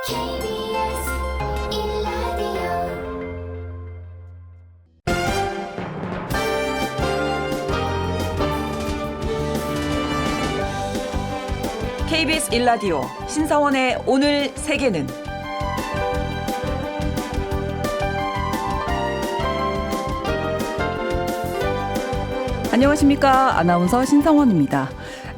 KBS 1라디오 KBS 1라디오 신성원의 오늘 세계는 안녕하십니까. 아나운서 신성원입니다.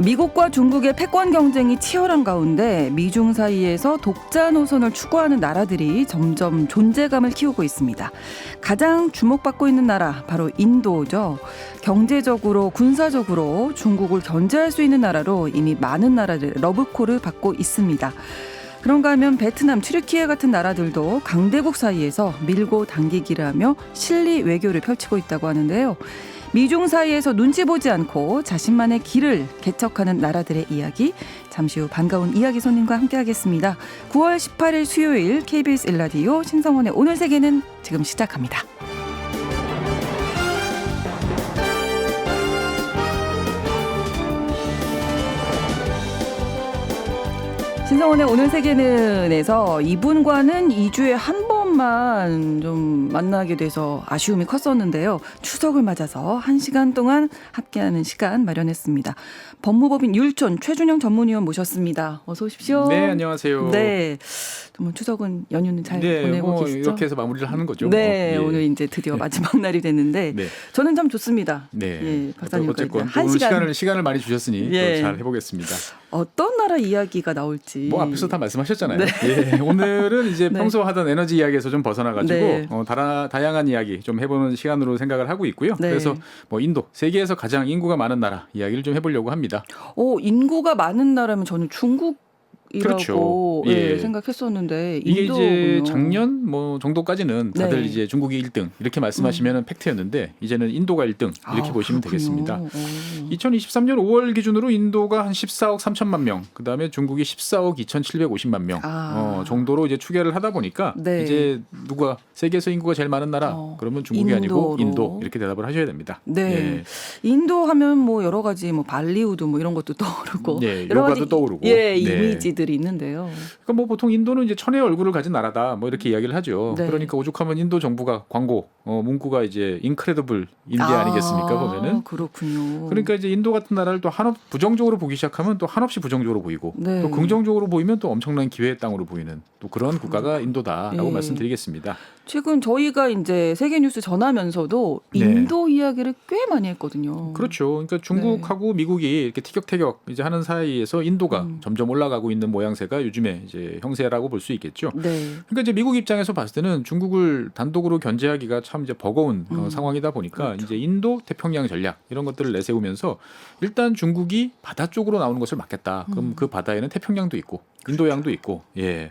미국과 중국의 패권 경쟁이 치열한 가운데 미중 사이에서 독자 노선을 추구하는 나라들이 점점 존재감을 키우고 있습니다. 가장 주목받고 있는 나라 바로 인도죠. 경제적으로 군사적으로 중국을 견제할 수 있는 나라로 이미 많은 나라들 러브콜을 받고 있습니다. 그런가 하면 베트남, 튀르키예 같은 나라들도 강대국 사이에서 밀고 당기기를 하며 실리 외교를 펼치고 있다고 하는데요. 미중 사이에서 눈치 보지 않고 자신만의 길을 개척하는 나라들의 이야기, 잠시 후 반가운 이야기 손님과 함께하겠습니다. 9월 18일 수요일 KBS 1라디오 신성원의 오늘 세계는 지금 시작합니다. 신성원의 오늘 세계는에서 이분과는 2주에 한 번만 좀 만나게 돼서 아쉬움이 컸었는데요. 추석을 맞아서 1시간 동안 함께하는 시간 마련했습니다. 법무법인 율촌 최준영 전문위원 모셨습니다. 어서 오십시오. 네, 안녕하세요. 네, 뭐 추석은 연휴는 잘 보내고 계시죠? 이렇게 해서 마무리를 하는 거죠. 네, 예. 오늘 이제 드디어 마지막 날이 됐는데 네. 저는 참 좋습니다. 네. 예, 박사님 어쨌건 오늘 시간을 많이 주셨으니 예. 또 잘 해보겠습니다. 어떤 나라 이야기가 나올지. 뭐 앞에서 다 말씀하셨잖아요. 네. 예, 오늘은 이제 네. 평소 하던 에너지 이야기에서 좀 벗어나가지고 네. 다양한 이야기 좀 해보는 시간으로 생각을 하고 있고요. 네. 그래서 뭐 인도, 세계에서 가장 인구가 많은 나라 이야기를 좀 해보려고 합니다. 인구가 많은 나라면 저는 중국이라고 그렇죠. 예, 예. 생각했었는데 이게 인도군요. 이제 작년 뭐 정도까지는 다들 네. 이제 중국이 1등 이렇게 말씀하시면 팩트였는데 이제는 인도가 1등 이렇게 보시면 그렇군요. 되겠습니다. 2023년 5월 기준으로 인도가 한 14억 3천만 명, 그다음에 중국이 14억 2,750만 명 정도로 이제 추계를 하다 보니까 네. 이제 누가 세계에서 인구가 제일 많은 나라 그러면 중국이 아니고 인도로. 인도 이렇게 대답을 하셔야 됩니다. 네. 예. 인도 하면 뭐 여러 가지 뭐 발리우드 뭐 이런 것도 떠오르고 네, 여러 요가도 가지 떠오르고. 예, 네. 이미지들이 있는데요. 그러니까 뭐 보통 인도는 이제 천의 얼굴을 가진 나라다 뭐 이렇게 이야기를 하죠. 네. 그러니까 오죽하면 인도 정부가 광고 문구가 이제 인크레더블 인디아 아니겠습니까 보면은. 그렇군요. 그러니까 이제 인도 같은 나라를 또 한없 부정적으로 보기 시작하면 또 한없이 부정적으로 보이고 네. 또 긍정적으로 보이면 또 엄청난 기회의 땅으로 보이는 또 그런 국가가 인도다라고 예. 말씀드리겠습니다. 최근 저희가 이제 세계 뉴스 전하면서도 네. 인도 이야기를 꽤 많이 했거든요. 그렇죠. 그러니까 중국하고 미국이 이렇게 티격태격 이제 하는 사이에서 인도가 점점 올라가고 있는 모양새가 요즘에 이제 형세라고 볼 수 있겠죠. 네. 그러니까 이제 미국 입장에서 봤을 때는 중국을 단독으로 견제하기가 참 이제 버거운 상황이다 보니까 그렇죠. 이제 인도 태평양 전략 이런 것들을 내세우면서 일단 중국이 바다 쪽으로 나오는 것을 막겠다. 그럼 그 바다에는 태평양도 있고 인도양도 있고, 예.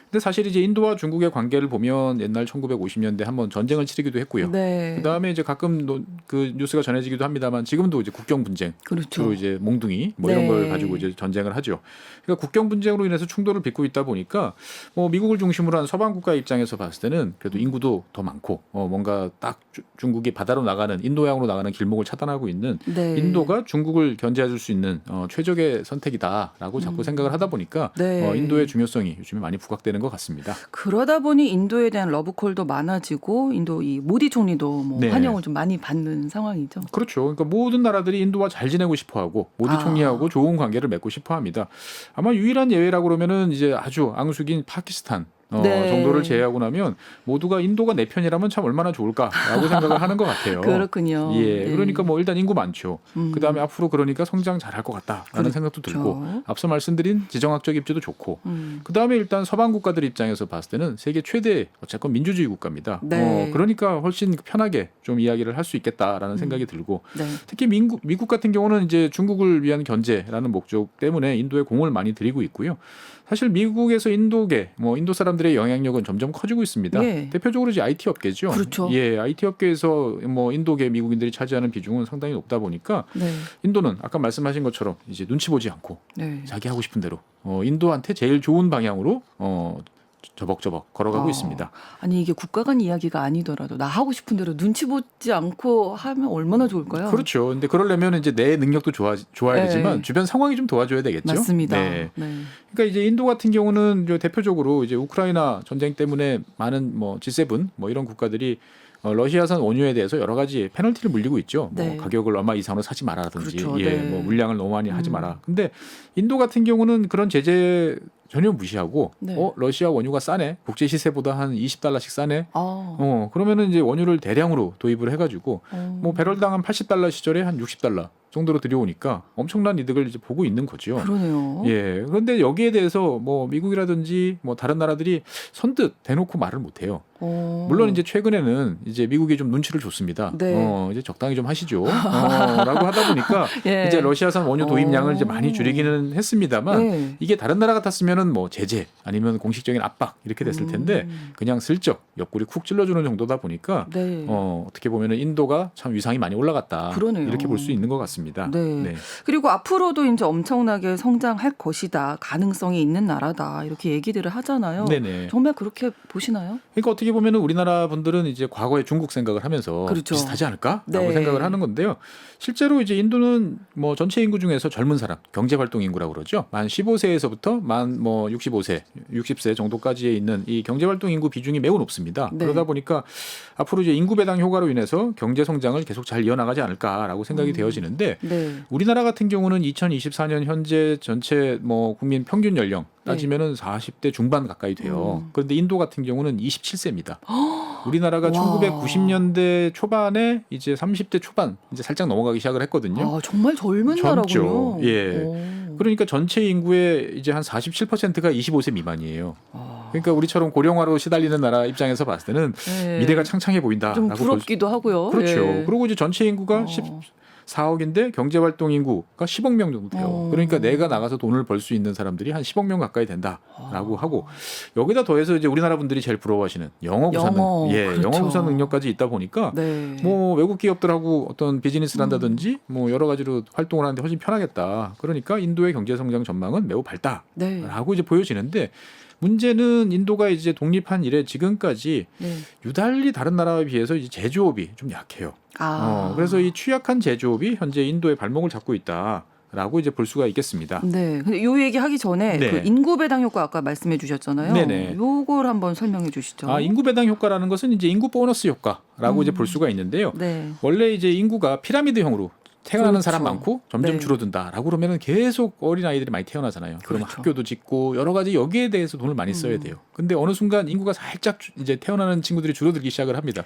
근데 사실 이제 인도와 중국의 관계를 보면 옛날 1950년대 한번 전쟁을 치르기도 했고요. 네. 그다음에 이제 가끔 그 뉴스가 전해지기도 합니다만 지금도 이제 국경 분쟁, 그렇죠. 주로 이제 몽둥이 뭐 네. 이런 걸 가지고 이제 전쟁을 하죠. 그러니까 국경 분쟁으로 인해서 충돌을 빚고 있다 보니까 뭐 미국을 중심으로 한 서방 국가 입장에서 봤을 때는 그래도 인구도 더 많고 뭔가 딱 중국이 바다로 나가는 인도양으로 나가는 길목을 차단하고 있는 네. 인도가 중국을 견제해줄 수 있는 최적의 선택이다라고 자꾸 생각을 하다 보니까 네. 인도의 중요성이 요즘에 많이 부각되는 것 같습니다. 그러다 보니 인도에 대한 러브콜도 많아지고 인도 이 모디 총리도 뭐 네. 환영을 좀 많이 받는 상황이죠. 그렇죠. 그러니까 모든 나라들이 인도와 잘 지내고 싶어하고 모디 총리하고 좋은 관계를 맺고 싶어합니다. 아마 유일한 예외라고 그러면은 이제 아주 앙숙인 파키스탄 네. 정도를 제외하고 나면 모두가 인도가 내 편이라면 참 얼마나 좋을까라고 생각을 하는 것 같아요. 그렇군요. 예, 그러니까 뭐 일단 인구 많죠. 그다음에 앞으로 그러니까 성장 잘할 것 같다라는 그렇죠. 생각도 들고 앞서 말씀드린 지정학적 입지도 좋고 그다음에 일단 서방 국가들 입장에서 봤을 때는 세계 최대 어쨌건 민주주의 국가입니다. 네. 그러니까 훨씬 편하게 좀 이야기를 할 수 있겠다라는 생각이 들고 네. 특히 미국 같은 경우는 이제 중국을 위한 견제라는 목적 때문에 인도에 공을 많이 들이고 있고요. 사실 미국에서 인도계, 인도 사람들의 영향력은 점점 커지고 있습니다. 예. 대표적으로 이제 IT 업계죠. 그렇죠. 예, IT 업계에서 인도계 미국인들이 차지하는 비중은 상당히 높다 보니까 네. 인도는 아까 말씀하신 것처럼 이제 눈치 보지 않고 네. 자기 하고 싶은 대로 인도한테 제일 좋은 방향으로 저벅저벅 걸어가고 있습니다. 아니 이게 국가 간 이야기가 아니더라도 나 하고 싶은 대로 눈치 보지 않고 하면 얼마나 좋을까요? 그렇죠. 근데 그러려면 이제 내 능력도 좋아야 네. 되지만 주변 상황이 좀 도와줘야 되겠죠. 맞습니다. 네. 네. 그러니까 이제 인도 같은 경우는 이제 대표적으로 이제 우크라이나 전쟁 때문에 많은 뭐 G7 뭐 이런 국가들이 러시아산 원유에 대해서 여러 가지 페널티를 물리고 있죠. 네. 뭐 가격을 얼마 이상으로 사지 마라라든지, 그렇죠. 예, 네. 뭐 물량을 너무 많이 하지 마라. 근데 인도 같은 경우는 그런 제재 전혀 무시하고, 네. 러시아 원유가 싸네, 국제 시세보다 한 $20씩 싸네. 아, 그러면은 이제 원유를 대량으로 도입을 해가지고, 뭐 배 배럴당 한 $80 시절에 한 $60 정도로 들여오니까 엄청난 이득을 이제 보고 있는 거죠. 그러네요. 예. 그런데 여기에 대해서 뭐 미국이라든지 뭐 다른 나라들이 선뜻 대놓고 말을 못 해요. 물론 이제 최근에는 이제 미국이 좀 눈치를 줬습니다. 네. 이제 적당히 좀 하시죠. 라고 하다 보니까 예. 이제 러시아산 원유 도입량을 이제 많이 줄이기는 했습니다만 네. 이게 다른 나라 같았으면은 뭐 제재 아니면 공식적인 압박 이렇게 됐을 텐데 그냥 슬쩍 옆구리 쿡 찔러주는 정도다 보니까 네. 어떻게 보면은 인도가 참 위상이 많이 올라갔다. 그러네요. 이렇게 볼 수 있는 것 같습니다. 네. 그리고 앞으로도 이제 엄청나게 성장할 것이다. 가능성이 있는 나라다. 이렇게 얘기들을 하잖아요. 네네. 정말 그렇게 보시나요? 그러니까 어떻게 보면은 우리나라 분들은 이제 과거에 중국 생각을 하면서 그렇죠. 비슷하지 않을까라고 네. 생각을 하는 건데요. 실제로 이제 인도는 뭐 전체 인구 중에서 젊은 사람, 경제 활동 인구라고 그러죠. 만 15세에서부터 만 뭐 65세, 60세 정도까지에 있는 이 경제 활동 인구 비중이 매우 높습니다. 네. 그러다 보니까 앞으로 이제 인구 배당 효과로 인해서 경제 성장을 계속 잘 이어나가지 않을까라고 생각이 되어지는데 네. 우리나라 같은 경우는 2024년 현재 전체 뭐 국민 평균 연령 따지면은 40대 중반 가까이 돼요. 그런데 인도 같은 경우는 27세입니다. 우리나라가 와. 1990년대 초반에 이제 30대 초반 이제 살짝 넘어가기 시작을 했거든요. 아, 정말 젊은 젊죠. 나라군요. 예. 오. 그러니까 전체 인구의 이제 한 47%가 25세 미만이에요. 아. 그러니까 우리처럼 고령화로 시달리는 나라 입장에서 봤을 때는 네. 미래가 창창해 보인다라고 좀 볼 수. 부럽기도 하고요. 그렇죠. 예. 그리고 이제 전체 인구가 14억인데 경제활동 인구가 10억 명 정도 돼요. 그러니까 내가 나가서 돈을 벌 수 있는 사람들이 한 10억 명 가까이 된다라고 하고 여기다 더해서 이제 우리나라 분들이 제일 부러워하시는 영어 구사 그렇죠. 영어 구사 능력까지 있다 보니까 네. 뭐 외국 기업들하고 어떤 비즈니스를 한다든지 뭐 여러 가지로 활동을 하는데 훨씬 편하겠다. 그러니까 인도의 경제 성장 전망은 매우 밝다라고 네. 이제 보여지는데 문제는 인도가 이제 독립한 이래 지금까지 네. 유달리 다른 나라에 비해서 이제 제조업이 좀 약해요. 아. 그래서 이 취약한 제조업이 현재 인도의 발목을 잡고 있다라고 이제 볼 수가 있겠습니다. 네. 근데 요 얘기 하기 전에 네. 그 인구 배당 효과 아까 말씀해 주셨잖아요. 네네. 요걸 한번 설명해 주시죠. 인구 배당 효과라는 것은 이제 인구 보너스 효과라고 이제 볼 수가 있는데요. 네. 원래 이제 인구가 피라미드형으로 태어나는 그렇죠. 사람 많고 점점 네. 줄어든다라고 그러면은 계속 어린 아이들이 많이 태어나잖아요. 그럼 그렇죠. 학교도 짓고 여러 가지 여기에 대해서 돈을 많이 써야 돼요. 근데 어느 순간 인구가 살짝 이제 태어나는 친구들이 줄어들기 시작을 합니다.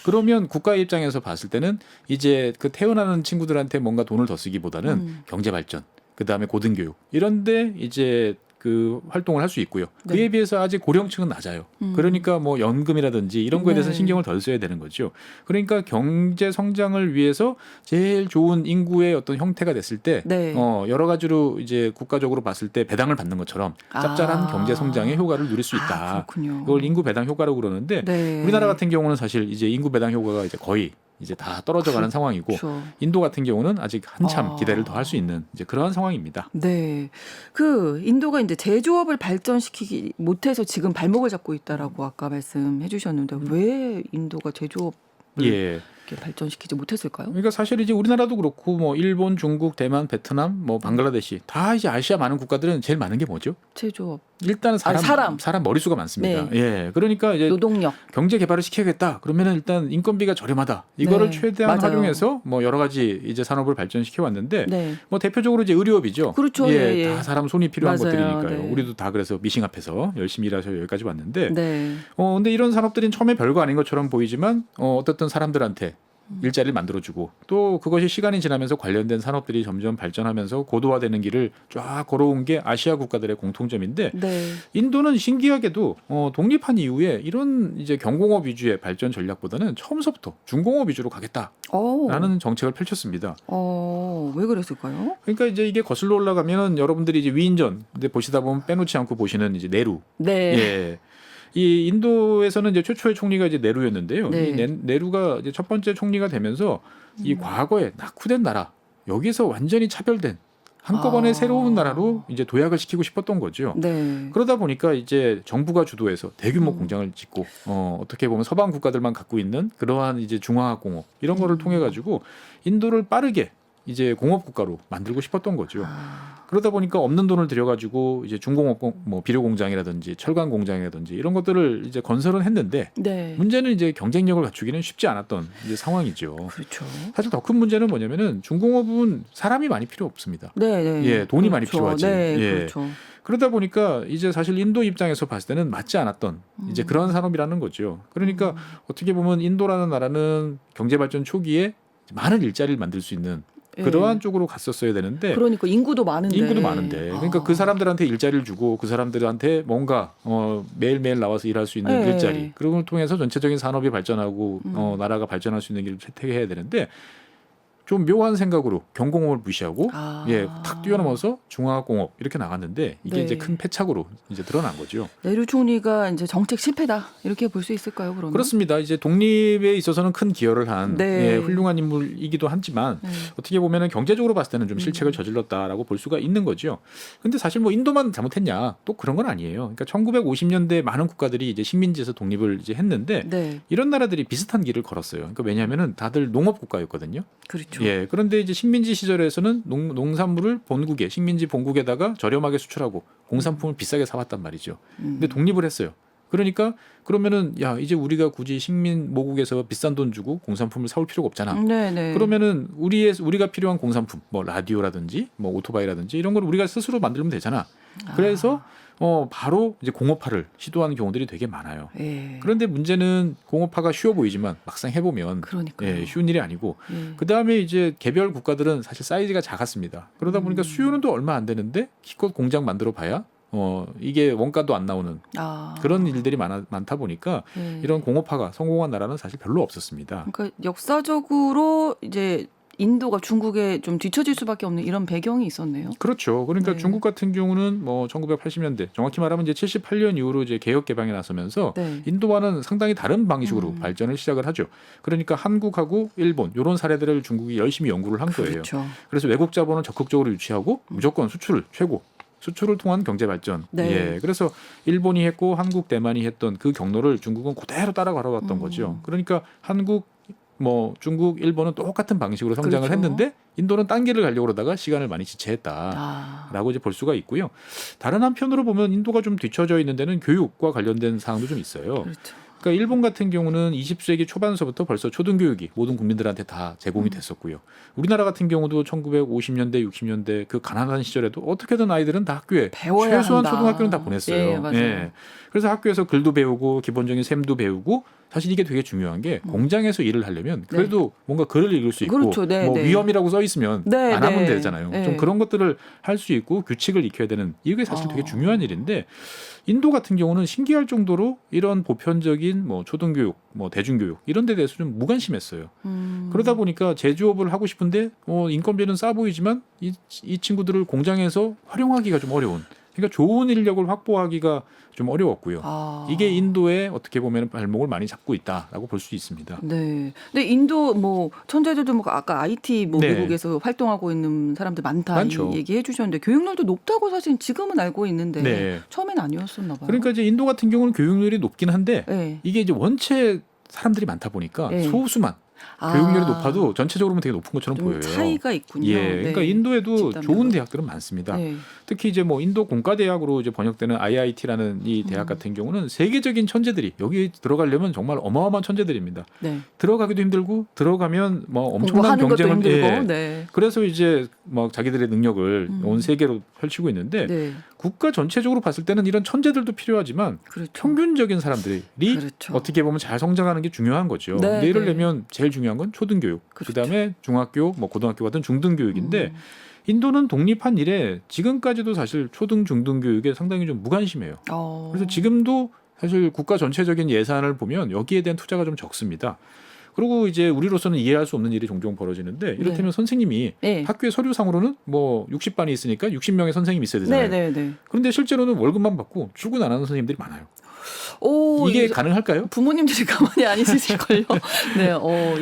그러면 국가의 입장에서 봤을 때는 이제 그 태어나는 친구들한테 뭔가 돈을 더 쓰기보다는 경제 발전, 그 다음에 고등교육 이런데 이제 그 활동을 할 수 있고요. 네. 그에 비해서 아직 고령층은 낮아요. 그러니까 뭐 연금이라든지 이런 거에 대해서 네. 신경을 덜 써야 되는 거죠. 그러니까 경제 성장을 위해서 제일 좋은 인구의 어떤 형태가 됐을 때 네. 여러 가지로 이제 국가적으로 봤을 때 배당을 받는 것처럼 짭짤한 경제 성장의 효과를 누릴 수 있다. 그렇군요. 이걸 인구 배당 효과라고 그러는데 네. 우리나라 같은 경우는 사실 이제 인구 배당 효과가 이제 거의 이제 다 떨어져가는 상황이고 그렇죠. 인도 같은 경우는 아직 한참 기대를 더 할 수 있는 이제 그러한 상황입니다. 네. 그 인도가 이제 제조업을 발전시키기 못해서 지금 발목을 잡고 있다라고 아까 말씀해 주셨는데 왜 인도가 제조업을 예. 이렇게 발전시키지 못했을까요? 그러니까 사실 이제 우리나라도 그렇고 뭐 일본, 중국, 대만, 베트남, 뭐 방글라데시 다 이제 아시아 많은 국가들은 제일 많은 게 뭐죠? 제조업, 일단은 사람. 사람 머릿수가 많습니다. 네. 예. 그러니까 이제 노동력. 경제 개발을 시켜야겠다. 그러면은 일단 인건비가 저렴하다. 이거를 네. 최대한 맞아요. 활용해서 뭐 여러 가지 이제 산업을 발전시켜 왔는데 네. 뭐 대표적으로 이제 의료업이죠. 그렇죠. 예, 예. 다 사람 손이 필요한 맞아요. 것들이니까요. 네. 우리도 다 그래서 미싱 앞에서 열심히 일하셔 여기까지 왔는데 네. 근데 이런 산업들은 처음에 별거 아닌 것처럼 보이지만 어떻든 사람들한테 일자리를 만들어주고 또 그것이 시간이 지나면서 관련된 산업들이 점점 발전하면서 고도화되는 길을 쫙 걸어온 게 아시아 국가들의 공통점인데 네. 인도는 신기하게도 독립한 이후에 이런 이제 경공업 위주의 발전 전략보다는 처음서부터 중공업 위주로 가겠다라는 정책을 펼쳤습니다. 왜 그랬을까요? 그러니까 이제 이게 거슬러 올라가면 여러분들이 이제 위인전 근데 보시다 보면 빼놓지 않고 보시는 이제 네루. 네. 예. 이 인도에서는 이제 최초의 총리가 이제 네루였는데요. 네. 이 네루가 이제 첫 번째 총리가 되면서 이 과거에 낙후된 나라 여기서 완전히 차별된 한꺼번에 아. 새로운 나라로 이제 도약을 시키고 싶었던 거죠. 네. 그러다 보니까 이제 정부가 주도해서 대규모 음. 공장을 짓고 어떻게 보면 서방 국가들만 갖고 있는 그러한 이제 중화학 공업 이런 거를 통해 가지고 인도를 빠르게 이제 공업 국가로 만들고 싶었던 거죠. 그러다 보니까 없는 돈을 들여가지고 이제 중공업 뭐 비료 공장이라든지 철강 공장이라든지 이런 것들을 이제 건설은 했는데 네. 문제는 이제 경쟁력을 갖추기는 쉽지 않았던 이제 상황이죠. 그렇죠. 사실 더 큰 문제는 뭐냐면은 중공업은 사람이 많이 필요 없습니다. 네, 네. 예, 돈이 많이 그렇죠. 필요하지. 네, 예. 그렇죠. 그러다 보니까 이제 사실 인도 입장에서 봤을 때는 맞지 않았던 이제 그런 산업이라는 거죠. 그러니까 어떻게 보면 인도라는 나라는 경제 발전 초기에 많은 일자리를 만들 수 있는 그러한 쪽으로 갔었어야 되는데 그러니까 인구도 많은데. 그러니까 그 사람들한테 일자리를 주고 그 사람들한테 뭔가 매일매일 나와서 일할 수 있는 네. 일자리 그런 걸 통해서 전체적인 산업이 발전하고 나라가 발전할 수 있는 길을 채택해야 되는데 좀 묘한 생각으로 경공업을 무시하고 탁 뛰어넘어서 중화공업 이렇게 나갔는데 이게 네. 이제 큰 패착으로 이제 드러난 거죠. 내루 총리가 이제 정책 실패다 이렇게 볼 수 있을까요? 그러면? 그렇습니다. 이제 독립에 있어서는 큰 기여를 한 네. 훌륭한 인물이기도 하지만 네. 어떻게 보면은 경제적으로 봤을 때는 좀 실책을 저질렀다라고 볼 수가 있는 거죠. 근데 사실 뭐 인도만 잘못했냐? 또 그런 건 아니에요. 그러니까 1950년대 많은 국가들이 이제 식민지에서 독립을 이제 했는데 네. 이런 나라들이 비슷한 길을 걸었어요. 그러니까 왜냐하면은 다들 농업 국가였거든요. 그렇죠. 예. 그런데 이제 식민지 시절에서는 농산물을 본국에 식민지 본국에다가 저렴하게 수출하고 공산품을 비싸게 사왔단 말이죠. 근데 독립을 했어요. 그러니까 그러면은 야 이제 우리가 굳이 식민 모국에서 비싼 돈 주고 공산품을 사올 필요가 없잖아. 네, 네. 그러면은 우리가 필요한 공산품, 뭐 라디오라든지 뭐 오토바이라든지 이런 걸 우리가 스스로 만들면 되잖아. 그래서 바로 이제 공업화를 시도하는 경우들이 되게 많아요. 예. 그런데 문제는 공업화가 쉬워 보이지만 막상 해보면 그러니까요. 쉬운 일이 아니고 예. 그 다음에 이제 개별 국가들은 사실 사이즈가 작았습니다. 그러다 보니까 수요는 또 얼마 안 되는데 기껏 공장 만들어 봐야 이게 원가도 안 나오는 그런 일들이 많다 보니까 예. 이런 공업화가 성공한 나라는 사실 별로 없었습니다. 그러니까 역사적으로 이제 인도가 중국에 좀 뒤처질 수밖에 없는 이런 배경이 있었네요. 그렇죠. 그러니까 네. 중국 같은 경우는 뭐 1980년대 정확히 말하면 이제 78년 이후로 이제 개혁 개방에 나서면서 네. 인도와는 상당히 다른 방식으로 발전을 시작을 하죠. 그러니까 한국하고 일본 이런 사례들을 중국이 열심히 연구를 한 거예요. 그렇죠. 그래서 외국 자본을 적극적으로 유치하고 무조건 수출을 최고. 수출을 통한 경제 발전. 네. 예. 그래서 일본이 했고 한국, 대만이 했던 그 경로를 중국은 그대로 따라 걸어왔던 거죠. 그러니까 한국, 중국, 일본은 똑같은 방식으로 성장을 그렇죠. 했는데 인도는 딴 길을 가려고 그러다가 시간을 많이 지체했다라고 이제 볼 수가 있고요. 다른 한편으로 보면 인도가 좀 뒤처져 있는 데는 교육과 관련된 사항도 좀 있어요. 그렇죠. 그러니까 일본 같은 경우는 20세기 초반서부터 벌써 초등교육이 모든 국민들한테 다 제공이 됐었고요. 우리나라 같은 경우도 1950년대, 60년대 그 가난한 시절에도 어떻게든 아이들은 다 학교에 배워야 최소한 한다. 초등학교는 다 보냈어요. 예, 맞아요. 그래서 학교에서 글도 배우고 기본적인 셈도 배우고 사실 이게 되게 중요한 게 공장에서 일을 하려면 그래도 뭔가 글을 읽을 수 있고 그렇죠. 네, 네. 위험이라고 써 있으면 네, 안 하면 네. 되잖아요. 네. 좀 그런 것들을 할 수 있고 규칙을 익혀야 되는 이게 사실 되게 중요한 일인데 인도 같은 경우는 신기할 정도로 이런 보편적인 초등교육, 대중교육 이런 데 대해서 좀 무관심했어요. 그러다 보니까 제조업을 하고 싶은데 인건비는 싸 보이지만 이 친구들을 공장에서 활용하기가 좀 어려운. 그러니까 좋은 인력을 확보하기가 좀 어려웠고요. 이게 인도에 어떻게 보면 발목을 많이 잡고 있다라고 볼 수 있습니다. 네. 근데 인도 천재들도 아까 IT 네. 미국에서 활동하고 있는 사람들 많다 많죠. 이 얘기해 주셨는데 교육열도 높다고 사실 지금은 알고 있는데 네. 처음엔 아니었었나 봐요. 그러니까 이제 인도 같은 경우는 교육률이 높긴 한데 네. 이게 이제 원체 사람들이 많다 보니까 네. 소수만 교육률이 높아도 전체적으로는 되게 높은 것처럼 좀 보여요. 차이가 있군요. 예, 그러니까 네. 인도에도 집단별로. 좋은 대학들은 많습니다. 네. 특히 이제 인도 공과대학으로 이제 번역되는 IIT라는 이 대학 같은 경우는 세계적인 천재들이 여기 들어가려면 정말 어마어마한 천재들입니다. 네. 들어가기도 힘들고 들어가면 엄청난 공부하는 것도 경쟁을 힘들고. 네. 그래서 이제 자기들의 능력을 온 세계로 펼치고 있는데 네. 국가 전체적으로 봤을 때는 이런 천재들도 필요하지만 그렇죠. 평균적인 사람들이 그렇죠. 어떻게 보면 잘 성장하는 게 중요한 거죠. 네, 근데 예를 네. 들면 제일 중요한 건 초등교육, 그렇죠. 그다음에 중학교, 고등학교 같은 중등교육인데 인도는 독립한 이래 지금까지도 사실 초등, 중등교육에 상당히 좀 무관심해요. 그래서 지금도 사실 국가 전체적인 예산을 보면 여기에 대한 투자가 좀 적습니다. 그리고 이제 우리로서는 이해할 수 없는 일이 종종 벌어지는데 이를테면 선생님이 네. 학교의 서류상으로는 60반이 있으니까 60명의 선생님이 있어야 되잖아요. 네. 그런데 실제로는 월급만 받고 출근 안 하는 선생님들이 많아요. 오, 이게 가능할까요? 부모님들이 가만히 안 있으실걸요. 네,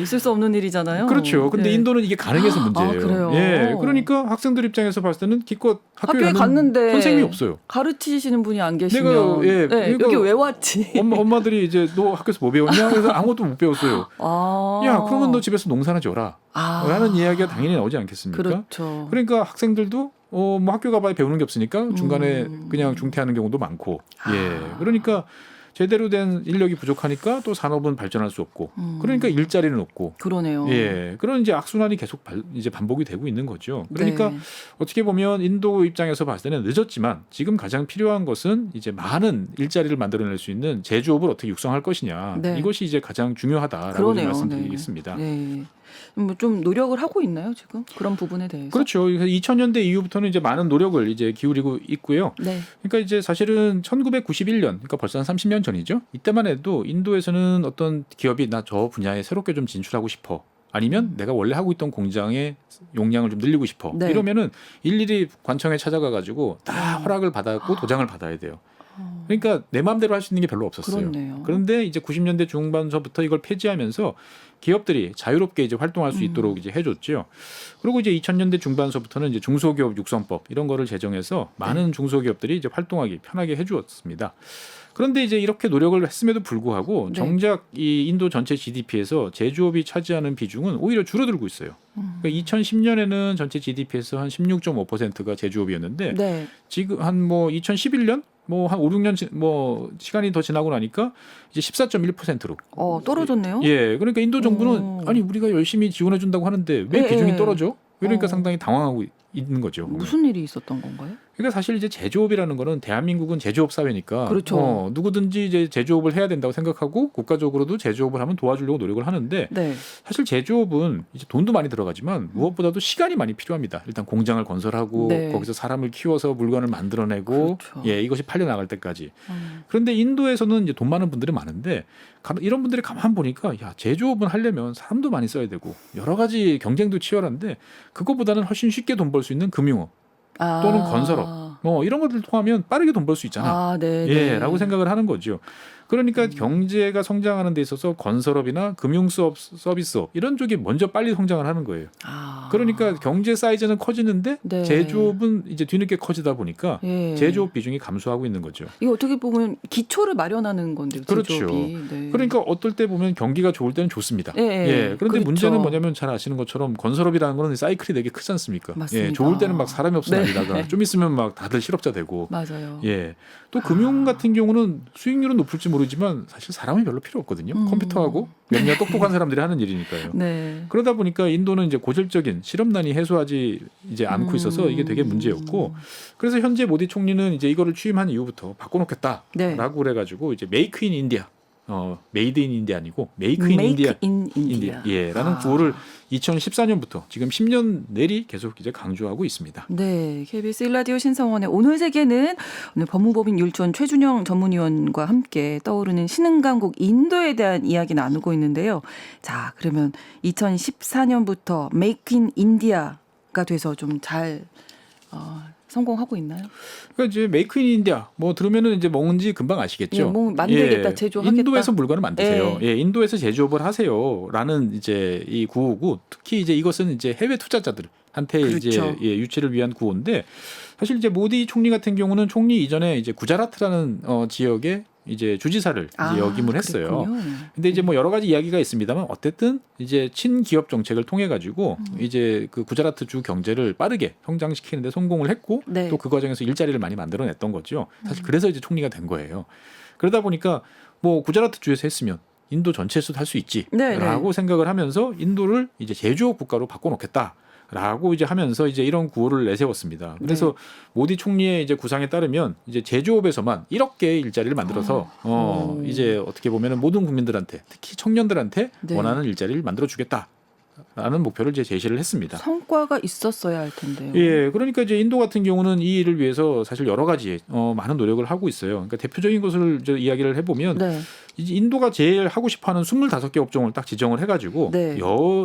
있을 수 없는 일이잖아요. 그렇죠. 근데 네. 인도는 이게 가능해서 문제예요. 그래요? 예, 그러니까 학생들 입장에서 봤을 때는 기껏 학교에 가는 갔는데 선생님이 없어요. 가르치시는 분이 안 계시면 내가, 예, 네, 그러니까 여기 왜 왔지? 엄마들이 이제 너 학교에서 뭐 배웠냐? 그래서 아무것도 못 배웠어요. 아. 야, 그러면 너 집에서 농사나 져라. 라는 이야기가 당연히 나오지 않겠습니까? 그렇죠. 그러니까 학생들도 뭐 학교 가봐야 배우는 게 없으니까 중간에 그냥 중퇴하는 경우도 많고. 예. 그러니까 제대로 된 인력이 부족하니까 또 산업은 발전할 수 없고. 그러니까 일자리는 없고. 그러네요. 예. 그런 이제 악순환이 계속 이제 반복이 되고 있는 거죠. 그러니까 네. 어떻게 보면 인도 입장에서 봤을 때는 늦었지만 지금 가장 필요한 것은 이제 많은 일자리를 만들어낼 수 있는 제조업을 어떻게 육성할 것이냐. 네. 이것이 이제 가장 중요하다라고 그러네요. 말씀드리겠습니다. 네. 좀 노력을 하고 있나요, 지금? 그런 부분에 대해서? 그렇죠. 2000년대 이후부터는 이제 많은 노력을 이제 기울이고 있고요. 네. 그러니까 이제 사실은 1991년, 그러니까 벌써 한 30년 전이죠. 이때만 해도 인도에서는 어떤 기업이 나 저 분야에 새롭게 좀 진출하고 싶어. 아니면 내가 원래 하고 있던 공장의 용량을 좀 늘리고 싶어. 네. 이러면은 일일이 관청에 찾아가 가지고 다 허락을 받았고 도장을 받아야 돼요. 그러니까 내 마음대로 할 수 있는 게 별로 없었어요. 그렇네요. 그런데 이제 90년대 중반서부터 이걸 폐지하면서 기업들이 자유롭게 이제 활동할 수 있도록 이제 해줬죠. 그리고 이제 2000년대 중반서부터는 이제 중소기업 육성법 이런 거를 제정해서 많은 중소기업들이 이제 활동하기 편하게 해주었습니다. 그런데 이제 이렇게 노력을 했음에도 불구하고 네. 정작 이 인도 전체 GDP에서 제조업이 차지하는 비중은 오히려 줄어들고 있어요. 그러니까 2010년에는 전체 GDP에서 한 16.5%가 제조업이었는데 네. 지금 한 뭐 2011년 뭐 한 5, 6년 뭐 시간이 더 지나고 나니까 이제 14.1%로. 떨어졌네요. 예. 그러니까 인도 정부는 아니 우리가 열심히 지원해 준다고 하는데 왜 예, 비중이 예. 떨어져? 그러니까 상당히 당황하고 있는 거죠. 무슨 일이 있었던 건가요? 그러니까 사실 이제 제조업이라는 거는 대한민국은 제조업 사회니까 그렇죠. 누구든지 이제 제조업을 해야 된다고 생각하고 국가적으로도 제조업을 하면 도와주려고 노력을 하는데 네. 사실 제조업은 이제 돈도 많이 들어가지만 무엇보다도 시간이 많이 필요합니다. 일단 공장을 건설하고 네. 거기서 사람을 키워서 물건을 만들어내고 그렇죠. 예, 이것이 팔려 나갈 때까지. 그런데 인도에서는 이제 돈 많은 분들이 많은데 이런 분들이 가만 보니까 야, 제조업은 하려면 사람도 많이 써야 되고 여러 가지 경쟁도 치열한데 그거보다는 훨씬 쉽게 돈 벌 수 있는 금융업 또는 건설업 이런 것들 통하면 빠르게 돈 벌 수 있잖아. 네. 예, 라고 생각을 하는 거죠. 그러니까 경제가 성장하는 데 있어서 건설업이나 금융수업, 서비스업 이런 쪽이 먼저 빨리 성장을 하는 거예요. 그러니까 경제 사이즈는 커지는데 네. 제조업은 이제 뒤늦게 커지다 보니까 예. 제조업 비중이 감소하고 있는 거죠. 이거 어떻게 보면 기초를 마련하는 건데요. 그렇죠. 제조업이. 네. 그러니까 어떨 때 보면 경기가 좋을 때는 좋습니다. 예, 그런데 그렇죠. 문제는 뭐냐면 잘 아시는 것처럼 건설업이라는 거는 사이클이 되게 크지 않습니까? 맞습니다. 예, 좋을 때는 막 사람이 없어 네. 난리다가 좀 있으면 막 다들 실업자 되고. 맞아요. 예. 또 금융 같은 경우는 수익률은 높을지 모르지만 사실 사람이 별로 필요 없거든요. 컴퓨터하고 몇몇 똑똑한 사람들이 하는 일이니까요. 네. 그러다 보니까 인도는 이제 고질적인 실업난이 해소하지 이제 않고 있어서 이게 되게 문제였고 그래서 현재 모디 총리는 이제 이거를 취임한 이후부터 바꿔놓겠다라고 네. 그래가지고 이제 메이크 인 인디아 메이드 인 인디아 아니고 메이크 인 인디아 인디아. 라는 구호를 2014년부터 지금 10년 내리 계속 이제 강조하고 있습니다. 네, KBS 1라디오 신성원의 오늘 세계는 오늘 법무법인 율촌 최준영 전문위원과 함께 떠오르는 신흥강국 인도에 대한 이야기 나누고 있는데요. 자, 그러면 2014년부터 메이크 인 인디아가 돼서 좀 잘 성공하고 있나요? 그러니까 이제 메이크 인 인디아 뭐 들으면은 이제 뭔지 금방 아시겠죠. 예, 뭐 만들겠다, 제조하겠다. 인도에서 물건을 만드세요. 예. 예, 인도에서 제조업을 하세요라는 이제 이 구호고 특히 이제 이것은 이제 해외 투자자들한테 그렇죠. 이제 유치를 위한 구호인데 사실 이제 모디 총리 같은 경우는 총리 이전에 이제 구자라트라는 지역에 이제 주지사를 이제 역임을 했어요. 그랬군요. 근데 이제 뭐 여러 가지 이야기가 있습니다만 어쨌든 이제 친기업 정책을 통해 가지고 이제 그 구자라트 주 경제를 빠르게 성장시키는데 성공을 했고 네. 또 그 과정에서 일자리를 많이 만들어냈던 거죠. 사실 그래서 이제 총리가 된 거예요. 그러다 보니까 뭐 구자라트 주에서 했으면 인도 전체에서도 할 수 있지라고 생각을 하면서 인도를 이제 제조업 국가로 바꿔놓겠다. 라고 이제 하면서 이제 이런 구호를 내세웠습니다. 그래서 모디 총리의 이제 구상에 따르면 이제 제조업에서만 1억 개의 일자리를 만들어서 이제 어떻게 보면은 모든 국민들한테 특히 청년들한테 원하는 일자리를 만들어 주겠다. 라는 목표를 이제 제시를 했습니다. 성과가 있었어야 할 텐데요. 예, 그러니까 이제 인도 같은 경우는 이 일을 위해서 사실 여러 가지 많은 노력을 하고 있어요. 그러니까 대표적인 것을 이제 이야기를 해보면 이제 인도가 제일 하고 싶어하는 25개 업종을 딱 지정을 해가지고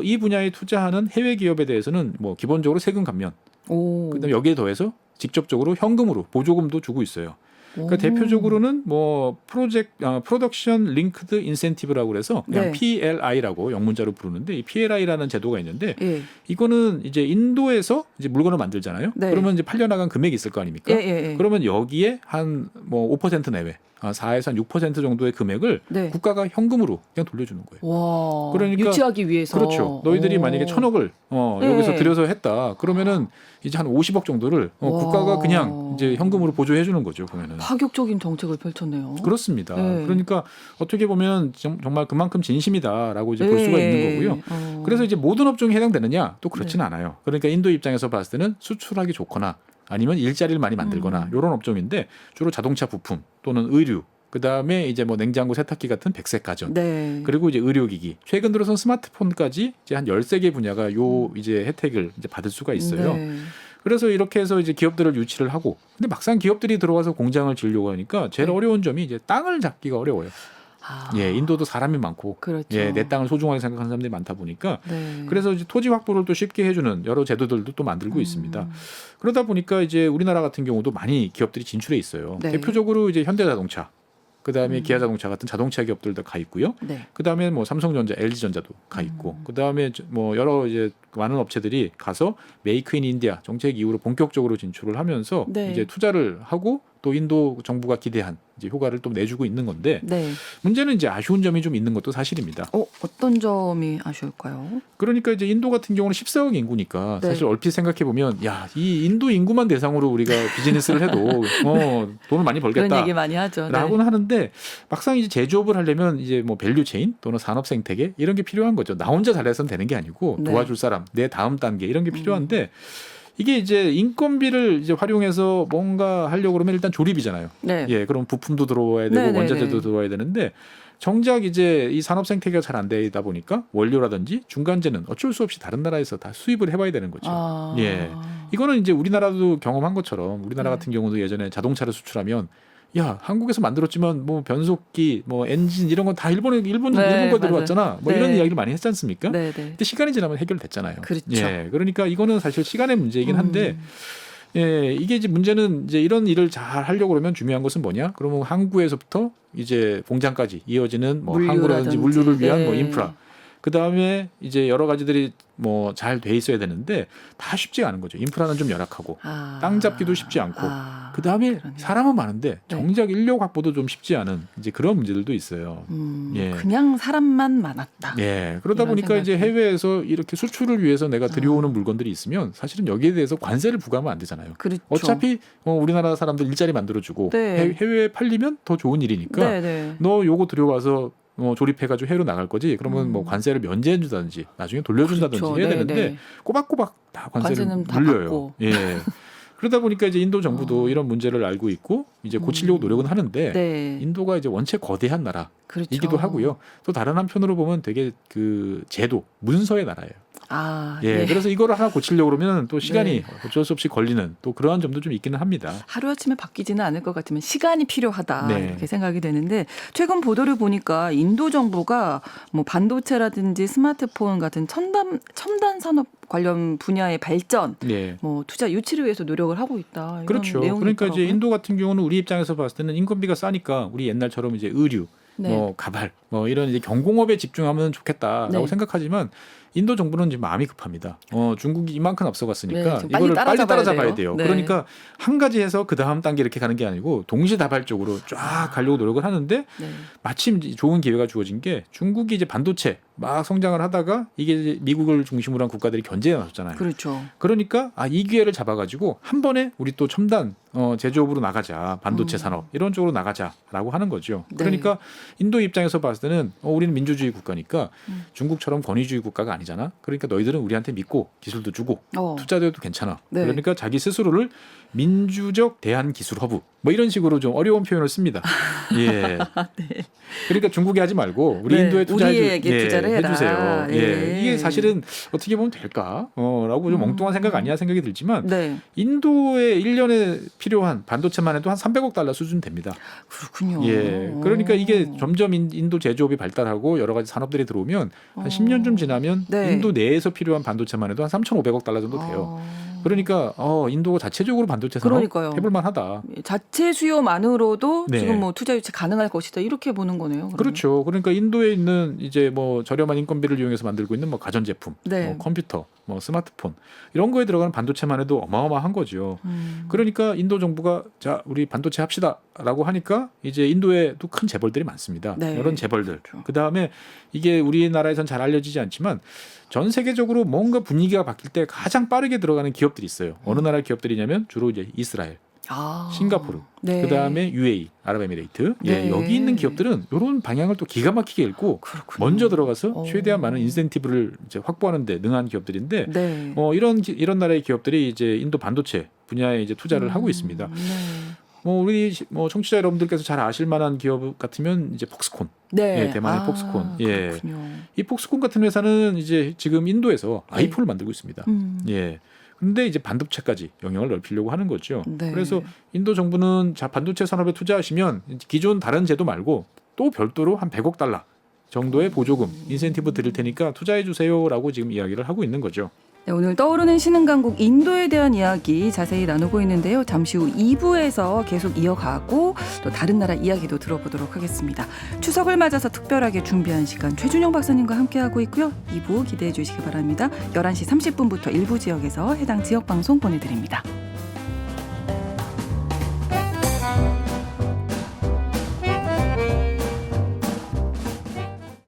이 분야에 투자하는 해외 기업에 대해서는 뭐 기본적으로 세금 감면, 그다음에 여기에 더해서 직접적으로 현금으로 보조금도 주고 있어요. 그러니까 대표적으로는 뭐 프로덕션 링크드 인센티브라고 그래서 그냥 네. PLI라고 영문자로 부르는데 이 PLI라는 제도가 있는데 예. 이거는 이제 인도에서 이제 물건을 만들잖아요. 네. 그러면 이제 팔려나간 금액이 있을 거 아닙니까? 예. 그러면 여기에 한 뭐 5% 내외, 4에서 한 6% 정도의 금액을 네. 국가가 현금으로 그냥 돌려주는 거예요. 와. 그러니까 유치하기 위해서. 그렇죠. 너희들이 오. 만약에 1,000억을 네. 여기서 들여서 했다. 그러면은 이제 한 50억 정도를 와. 국가가 그냥 이제 현금으로 보조해 주는 거죠. 보면은. 파격적인 정책을 펼쳤네요. 그렇습니다. 네. 그러니까 어떻게 보면 정말 그만큼 진심이다라고 이제 볼 네. 수가 있는 거고요. 그래서 이제 모든 업종이 해당되느냐? 또 그렇지는 않아요. 그러니까 인도 입장에서 봤을 때는 수출하기 좋거나 아니면 일자리를 많이 만들거나 이런 업종인데 주로 자동차 부품 또는 의류 그다음에 이제 뭐 냉장고 세탁기 같은 백색 가전 네. 그리고 이제 의료기기 최근 들어서 스마트폰까지 이제 한 13개 분야가 요 이제 혜택을 이제 받을 수가 있어요. 네. 그래서 이렇게 해서 이제 기업들을 유치를 하고 근데 막상 기업들이 들어와서 공장을 지으려고 하니까 제일 네. 어려운 점이 이제 땅을 잡기가 어려워요. 아. 예, 인도도 사람이 많고 그렇죠. 예, 내 땅을 소중하게 생각하는 사람들이 많다 보니까 네. 그래서 이제 토지 확보를 또 쉽게 해주는 여러 제도들도 또 만들고 있습니다. 그러다 보니까 이제 우리나라 같은 경우도 많이 기업들이 진출해 있어요. 네. 대표적으로 이제 현대자동차, 그다음에 기아자동차 같은 자동차 기업들도 가 있고요. 네. 그다음에 뭐 삼성전자, LG전자도 가 있고, 그다음에 뭐 여러 이제 많은 업체들이 가서 메이크 인 인디아 정책 이후로 본격적으로 진출을 하면서 네. 이제 투자를 하고 또 인도 정부가 기대한 이제 효과를 또 내주고 있는 건데 네. 문제는 이제 아쉬운 점이 좀 있는 것도 사실입니다. 어떤 점이 아쉬울까요? 그러니까 이제 인도 같은 경우는 14억 인구니까 네. 사실 얼핏 생각해 보면 야, 이 인도 인구만 대상으로 우리가 비즈니스를 해도 돈을 많이 그런 벌겠다. 얘기 많이 하죠. 네. 라고는 하는데 막상 이제 제조업을 하려면 이제 뭐 밸류 체인 또는 산업 생태계 이런 게 필요한 거죠. 나 혼자 잘해서는 되는 게 아니고 네. 도와줄 사람, 내 다음 단계 이런 게 필요한데 이게 이제 인건비를 이제 활용해서 뭔가 하려고 그러면 일단 조립이잖아요. 네. 예, 그럼 부품도 들어와야 되고 네네네. 원자재도 들어와야 되는데 정작 이제 이 산업 생태계가 잘 안 되다 보니까 원료라든지 중간재는 어쩔 수 없이 다른 나라에서 다 수입을 해봐야 되는 거죠. 아. 예, 이거는 이제 우리나라도 경험한 것처럼 우리나라 네. 같은 경우도 예전에 자동차를 수출하면 야, 한국에서 만들었지만 뭐 변속기, 뭐 엔진 이런 건 다 일본 거 맞아요. 들어왔잖아. 뭐 네. 이런 이야기를 많이 했지 않습니까? 네, 네. 근데 시간이 지나면 해결됐잖아요. 그렇죠. 예, 그러니까 이거는 사실 시간의 문제이긴 한데 예, 이게 이제 문제는 이제 이런 일을 잘 하려고 그러면 중요한 것은 뭐냐? 그러면 항구에서부터 이제 공장까지 이어지는 뭐 항구라든지 물류를 위한 뭐 네. 인프라. 그 다음에 이제 여러 가지들이 뭐 잘 돼 있어야 되는데 다 쉽지가 않은 거죠. 인프라는 좀 열악하고 땅 잡기도 쉽지 않고 그 다음에 그러네요. 사람은 많은데 네. 정작 인력 확보도 좀 쉽지 않은 이제 그런 문제들도 있어요. 예. 그냥 사람만 많았다. 예. 그러다 이런 보니까 이제 생각이. 해외에서 이렇게 수출을 위해서 내가 들여오는 물건들이 있으면 사실은 여기에 대해서 관세를 부과하면 안 되잖아요. 그렇죠. 어차피 우리나라 사람들 일자리 만들어주고 네. 해외에 팔리면 더 좋은 일이니까 네, 네. 너 요거 들여와서 조립해가지고 해외로 나갈 거지. 그러면 뭐 관세를 면제해주든지 나중에 돌려준다든지 그렇죠. 해야 네, 되는데 네. 꼬박꼬박 다 관세를 관세는 다 물려요. 받고. 예. 그러다 보니까 이제 인도 정부도 이런 문제를 알고 있고 이제 고치려고 노력은 하는데 네. 인도가 이제 원체 거대한 나라이기도 그렇죠. 하고요. 또 다른 한편으로 보면 되게 그 제도 문서의 나라예요. 아, 예, 네. 그래서 이거를 하나 고치려고 그러면 또 시간이 네. 어쩔 수 없이 걸리는 또 그러한 점도 좀 있기는 합니다. 하루아침에 바뀌지는 않을 것 같지만 시간이 필요하다 네. 이렇게 생각이 되는데 최근 보도를 보니까 인도 정부가 뭐 반도체라든지 스마트폰 같은 첨단 산업 관련 분야의 발전, 네. 뭐 투자 유치를 위해서 노력을 하고 있다. 이런 그렇죠. 내용이 그러니까 이제 있더라고요. 인도 같은 경우는 우리 입장에서 봤을 때는 인건비가 싸니까 우리 옛날처럼 이제 의류, 네. 뭐 가발, 뭐 이런 이제 경공업에 집중하면 좋겠다라고 네. 생각하지만 인도 정부는 지금 마음이 급합니다. 중국이 이만큼 앞서갔으니까 네, 지금 빨리 이거를 빨리 따라잡아야 따라잡아야 돼요. 돼요. 네. 그러니까 한 가지 해서 그 다음 단계 이렇게 가는 게 아니고 동시다발적으로 쫙 가려고 노력을 하는데 네. 마침 좋은 기회가 주어진 게 중국이 이제 반도체 막 성장을 하다가 이게 이제 미국을 중심으로 한 국가들이 견제해 놨었잖아요. 그렇죠. 그러니까 이 기회를 잡아가지고 한 번에 우리 또 첨단 제조업으로 나가자, 반도체 산업 이런 쪽으로 나가자라고 하는 거죠. 네. 그러니까 인도 입장에서 봤을 때는 우리는 민주주의 국가니까 중국처럼 권위주의 국가가 아니잖아. 그러니까 너희들은 우리한테 믿고 기술도 주고 투자도 해도 괜찮아. 네. 그러니까 자기 스스로를 민주적 대한 기술 허브 뭐 이런 식으로 좀 어려운 표현을 씁니다. 예. 그러니까 중국에 하지 말고 우리 네, 인도에 우리에게 투자를 해라. 해주세요. 예. 예. 이게 사실은 어떻게 보면 될까? 라고 좀 엉뚱한 생각 아니야 생각이 들지만 네. 인도에 1년에 필요한 반도체만 해도 한 300억 달러 수준 됩니다. 그렇군요. 예. 그러니까 이게 점점 인도 제조업이 발달하고 여러 가지 산업들이 들어오면 한 10년쯤 지나면 네. 인도 내에서 필요한 반도체만 해도 한 3,500억 달러 정도 돼요. 그러니까 인도가 자체적으로 반도체 산업 그러니까요. 해볼 만하다. 자체 수요만으로도 네. 지금 뭐 투자 유치 가능할 것이다 이렇게 보는 거네요. 그러면. 그렇죠. 그러니까 인도에 있는 이제 뭐 저렴한 인건비를 이용해서 만들고 있는 뭐 가전제품, 네. 뭐 컴퓨터, 뭐 스마트폰 이런 거에 들어가는 반도체만 해도 어마어마한 거죠. 그러니까 인도 정부가 자 우리 반도체 합시다라고 하니까 이제 인도에도 큰 재벌들이 많습니다. 네. 이런 재벌들. 그렇죠. 그 다음에 이게 우리나라에선 잘 알려지지 않지만 전 세계적으로 뭔가 분위기가 바뀔 때 가장 빠르게 들어가는 기업들이 있어요. 어느 나라 기업들이냐면 주로 이제 이스라엘, 싱가포르, 네. 그 다음에 UAE, 아랍에미레이트. 네. 예, 여기 있는 기업들은 이런 방향을 또 기가 막히게 읽고 그렇군요. 먼저 들어가서 어. 최대한 많은 인센티브를 이제 확보하는데 능한 기업들인데 네. 이런 나라의 기업들이 이제 인도 반도체 분야에 이제 투자를 하고 있습니다. 네. 우리 청취자 여러분들께서 잘 아실 만한 기업 같으면 이제 폭스콘, 네. 예, 대만의 폭스콘. 예. 그렇군요. 이 폭스콘 같은 회사는 이제 지금 인도에서 네. 아이폰을 만들고 있습니다. 예. 근데 이제 반도체까지 영향을 넓히려고 하는 거죠. 네. 그래서 인도 정부는 자 반도체 산업에 투자하시면 기존 다른 제도 말고 또 별도로 한 100억 달러 정도의 보조금, 인센티브 드릴 테니까 투자해 주세요라고 지금 이야기를 하고 있는 거죠. 네, 오늘 떠오르는 신흥 강국 인도에 대한 이야기 자세히 나누고 있는데요. 잠시 후 2부에서 계속 이어가고 또 다른 나라 이야기도 들어보도록 하겠습니다. 추석을 맞아서 특별하게 준비한 시간 최준영 박사님과 함께하고 있고요. 2부 기대해 주시기 바랍니다. 11시 30분부터 일부 지역에서 해당 지역 방송 보내드립니다.